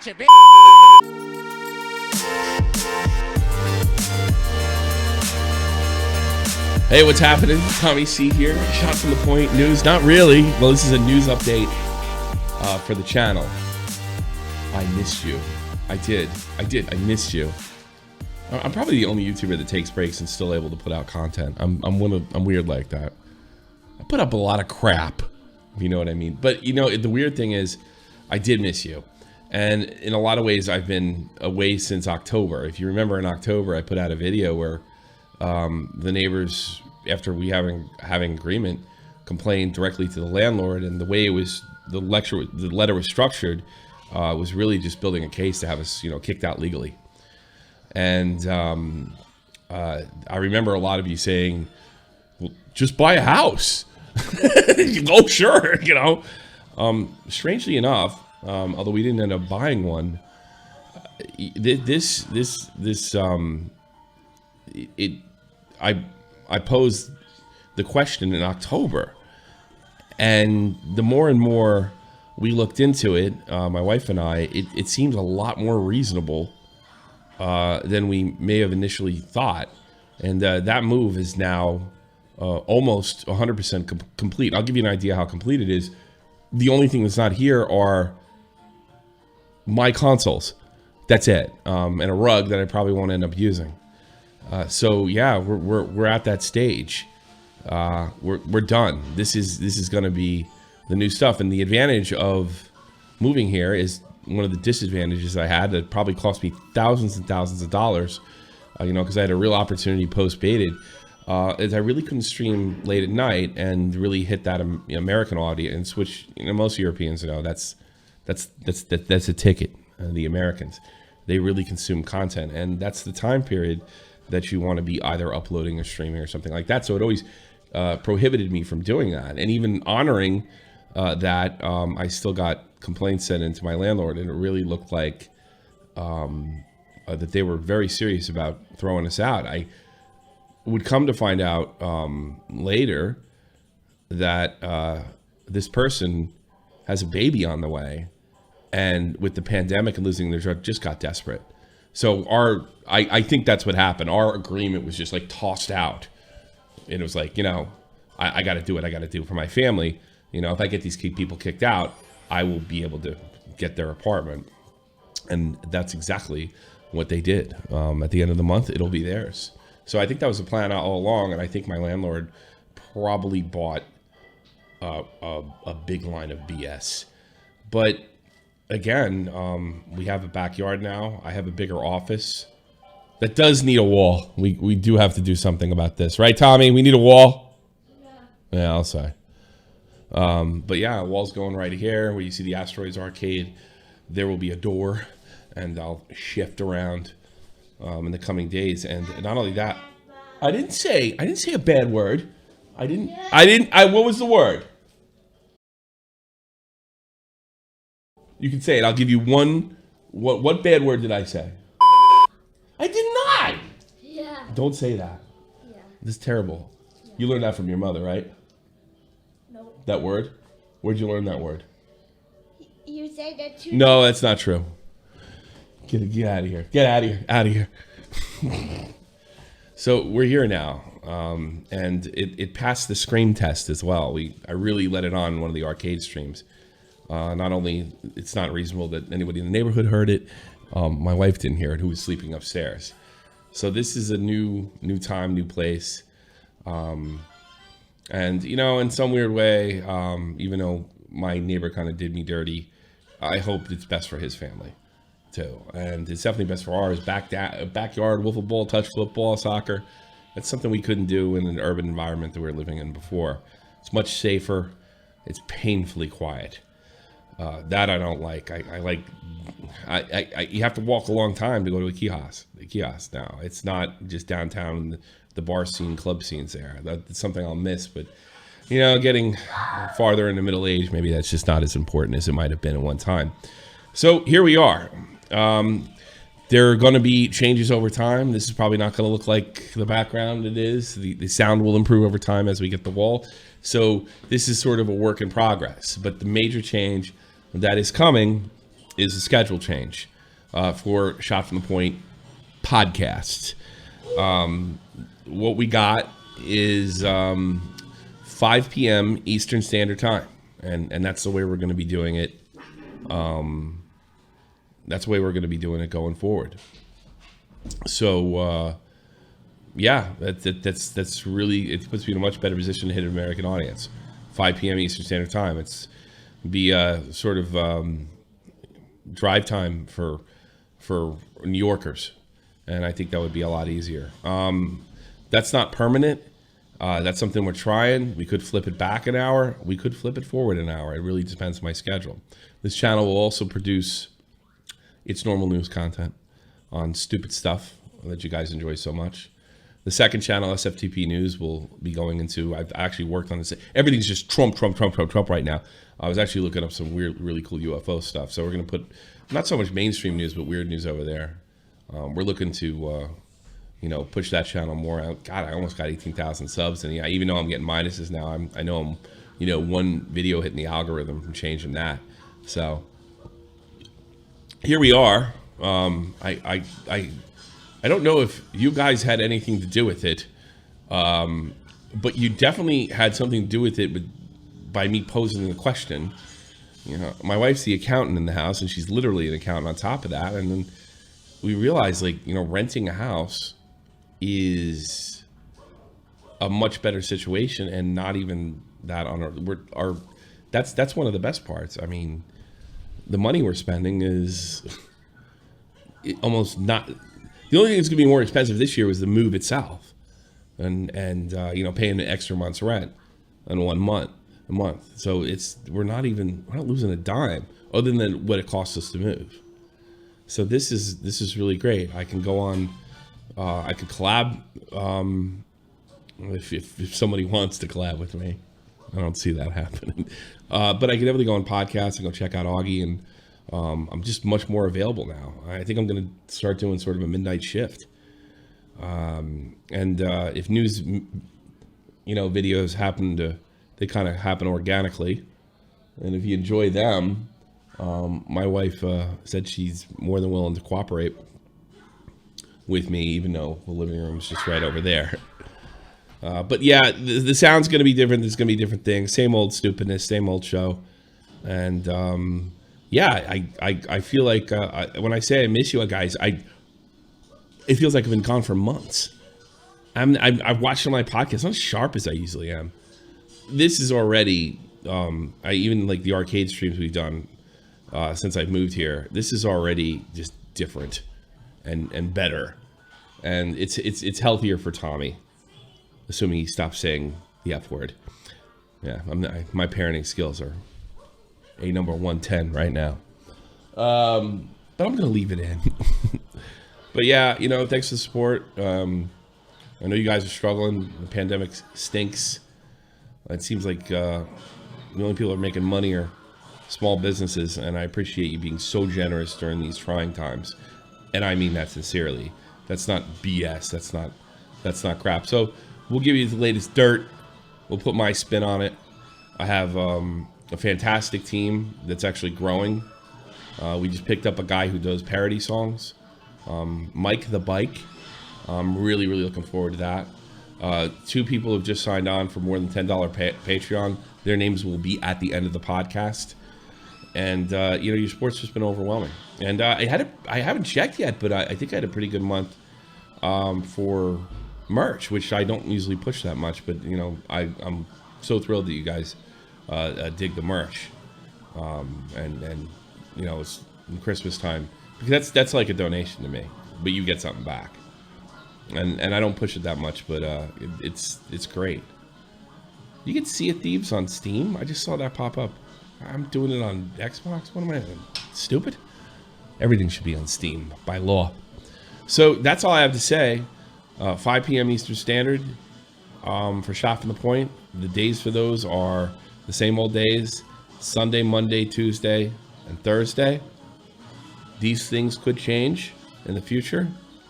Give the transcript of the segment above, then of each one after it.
Gotcha, bitch. Hey, what's happening? Tommy C here. Shot from the point news. Not really. Well, this is a news update for the channel. I missed you. I did. I missed you. I'm probably the only YouTuber that takes breaks and still able to put out content. I'm weird like that. I put up a lot of crap, if you know what I mean. But you know, the weird thing is, I did miss you. And in a lot of ways, I've been away since October. If you remember, in October, I put out a video where the neighbors, after we having agreement, complained directly to the landlord, and the way it was, the letter was structured, was really just building a case to have us, kicked out legally. And I remember a lot of you saying, "Well, just buy a house." Oh, sure, Strangely enough, although we didn't end up buying one, I posed the question in October, and the more and more we looked into it, my wife and I, it seems a lot more reasonable than we may have initially thought, and that move is now almost 100% complete. I'll give you an idea how complete it is. The only thing that's not here are my consoles. That's it, and a rug that I probably won't end up using. So yeah, we're at that stage. We're done. This is going to be the new stuff, and the advantage of moving here is one of the disadvantages I had that probably cost me thousands and thousands of dollars. Because I had a real opportunity post-baited. Is I really couldn't stream late at night and really hit that American audience, which most Europeans know that's a ticket. The Americans, they really consume content, and that's the time period that you want to be either uploading or streaming or something like that. So it always prohibited me from doing that, and even honoring that. I still got complaints sent into my landlord, and it really looked like that they were very serious about throwing us out. I would come to find out later that this person has a baby on the way, and with the pandemic and losing their job, just got desperate. So I think that's what happened. Our agreement was just like tossed out, and it was like, I got to do what I got to do for my family. If I get these people kicked out, I will be able to get their apartment, and that's exactly what they did. At the end of the month, it'll be theirs. So I think that was the plan all along, and I think my landlord probably bought a big line of BS. But again, we have a backyard now. I have a bigger office that does need a wall. We do have to do something about this, right, Tommy? We need a wall. Yeah, I'll say. But yeah, a wall's going right here where you see the Asteroids Arcade. There will be a door, and I'll shift around in the coming days. And not only that, I didn't say a bad word. What was the word? You can say it. I'll give you one. What bad word did I say? I did not. Yeah. Don't say that. Yeah. This is terrible. Yeah. You learned that from your mother, right? Nope. That word? Where'd you learn that word? You said that too. No, that's not true. Get out of here. Get out of here. So we're here now, and it passed the scream test as well. I really let it on one of the arcade streams. Not only it's not reasonable that anybody in the neighborhood heard it, my wife didn't hear it, who was sleeping upstairs. So this is a new time, new place, and in some weird way, even though my neighbor kind of did me dirty, I hope it's best for his family too, and it's definitely best for ours. Backyard, wiffle ball, touch football, soccer. That's something we couldn't do in an urban environment that we were living in before. It's much safer. It's painfully quiet. That I don't like. I like. You have to walk a long time to go to a kiosk. The kiosk now. It's not just downtown. The bar scene, club scenes there. That's something I'll miss. But getting farther into middle age, maybe that's just not as important as it might have been at one time. So here we are. There are going to be changes over time. This is probably not going to look like the background it is. The sound will improve over time as we get the wall. So this is sort of a work in progress. But the major change that is coming is a schedule change for Shot from the Point podcast. What we got is 5 p.m. Eastern Standard Time, and that's the way we're going to be doing it. That's the way we're going to be doing it going forward. So, yeah, that's really, it puts me in a much better position to hit an American audience. 5 p.m. Eastern Standard Time. It's be sort of drive time for New Yorkers, and I think that would be a lot easier. That's not permanent. That's something we're trying. We could flip it back an hour. We could flip it forward an hour. It really depends on my schedule. This channel will also produce its normal news content on stupid stuff that you guys enjoy so much. The second channel, SFTP News, will be going into, I've actually worked on this. Everything's just Trump right now. I was actually looking up some weird, really cool UFO stuff. So we're going to put not so much mainstream news, but weird news over there. We're looking to, push that channel more out. God, I almost got 18,000 subs. And yeah, even though I'm getting minuses now, I know I'm, one video hitting the algorithm from changing that. So here we are. I don't know if you guys had anything to do with it, but you definitely had something to do with it by me posing the question. My wife's the accountant in the house, and she's literally an accountant on top of that. And then we realized, renting a house is a much better situation, and not even that on our that's one of the best parts. I mean, the money we're spending is almost not. The only thing that's going to be more expensive this year was the move itself, and paying an extra month's rent on a month. So we're not losing a dime other than what it costs us to move. So this is really great. I can go on. I could collab if somebody wants to collab with me. I don't see that happening, but I can definitely go on podcasts and go check out Augie, and I'm just much more available now. I think I'm going to start doing sort of a midnight shift. And if news, videos they kind of happen organically. And if you enjoy them, my wife said she's more than willing to cooperate with me, even though the living room is just right over there. But yeah, the sound's going to be different. There's going to be different things. Same old stupidness, same old show. And, yeah, I feel like when I say I miss you guys, it feels like I've been gone for months. I've watched on my podcast, not as sharp as I usually am. This is already, I even like the arcade streams we've done since I've moved here. This is already just different and better, and it's healthier for Tommy, assuming he stops saying the F word. Yeah, my parenting skills are a number 110 right now. But I'm going to leave it in. But yeah, thanks for the support. I know you guys are struggling. The pandemic stinks. It seems like the only people that are making money are small businesses, and I appreciate you being so generous during these trying times. And I mean that sincerely. That's not BS. That's not crap. So we'll give you the latest dirt. We'll put my spin on it. I have a fantastic team that's actually growing. We just picked up a guy who does parody songs, Mike the Bike. I'm really, really looking forward to that. 2 people have just signed on for more than $10 Patreon. Their names will be at the end of the podcast. And your support's just been overwhelming. And I haven't checked yet, but I think I had a pretty good month for merch, which I don't usually push that much. But I'm so thrilled that you guys dig the merch, and it's in Christmas time, because that's like a donation to me, but you get something back, and I don't push it that much, but it's great. You can Sea of Thieves on Steam. I just saw that pop up. I'm doing it on Xbox. What am I doing? Stupid? Everything should be on Steam by law. So that's all I have to say. 5 p.m. Eastern Standard for Shot from the Point. The days for those are the same old days: Sunday, Monday, Tuesday, and Thursday. These things could change in the future.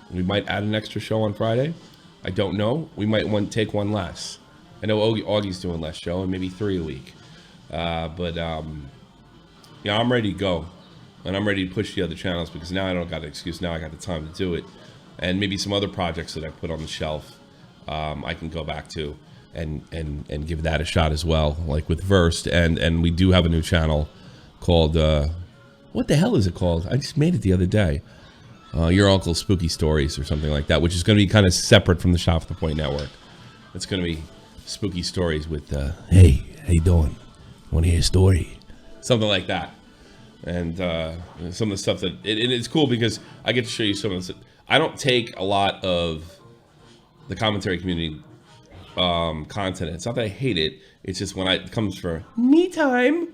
We might add an extra show on Friday. I don't know. We might take one less. I know Augie's doing less show, and maybe 3 a week. But I'm ready to go. and I'm ready to push the other channels because now I don't got an excuse. Now I got the time to do it, and maybe some other projects that I put on the shelf, I can go back to and give that a shot as well, like with Versed, and we do have a new channel called what the hell is it called? I just made it the other day. Your Uncle's Spooky Stories or something like that, which is going to be kind of separate from the Shop at the Point Network. It's going to be spooky stories with, hey, how you doing? Want to hear a story? Something like that. And some of the stuff that, it's cool because I get to show you some of this. I don't take a lot of the commentary community content. It's not that I hate it. It's just when it comes for me time,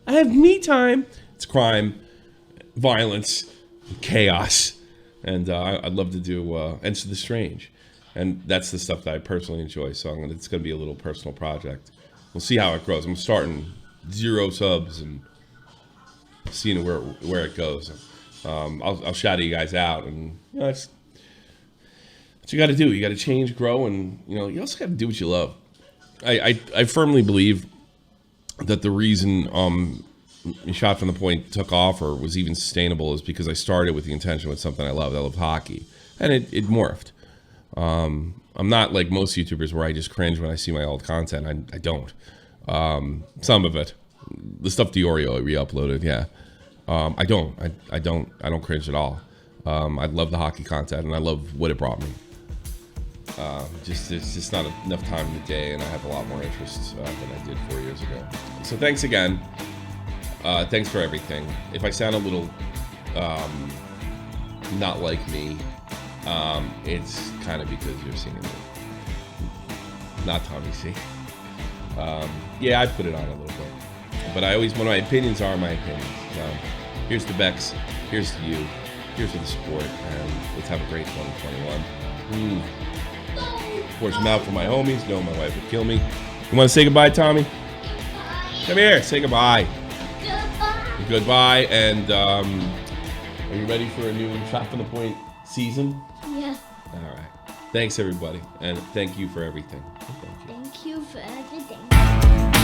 I have me time. It's crime, violence, chaos, and I'd love to do Enter the Strange, and that's the stuff that I personally enjoy. So it's going to be a little personal project. We'll see how it grows. I'm starting 0 subs and seeing where it goes. I'll shout you guys out, and that's what you got to do. You got to change, grow, and you also got to do what you love. I firmly believe that the reason Shot from the Point took off or was even sustainable is because I started with the intention with something I loved. I love hockey, and it morphed. I'm not like most YouTubers where I just cringe when I see my old content. I don't. Some of it, the stuff Diorio I re-uploaded, yeah. I don't cringe at all. I love the hockey content and I love what it brought me. It's just not enough time in the day, and I have a lot more interest than I did 4 years ago. So thanks again. Thanks for everything. If I sound a little not like me, it's kind of because you're seeing me. Not Tommy C. Yeah, I put it on a little bit. But when my opinions are my opinions. Here's to Bex. Here's to you. Here's to the sport. And let's have a great 2021. Pour some out for my homies. No, my wife would kill me. You want to say goodbye, Tommy? Goodbye. Come here. Say goodbye. Goodbye. Goodbye, and are you ready for a new Shot from the Point season? Yeah. All right. Thanks, everybody, and thank you for everything. Thank you for everything.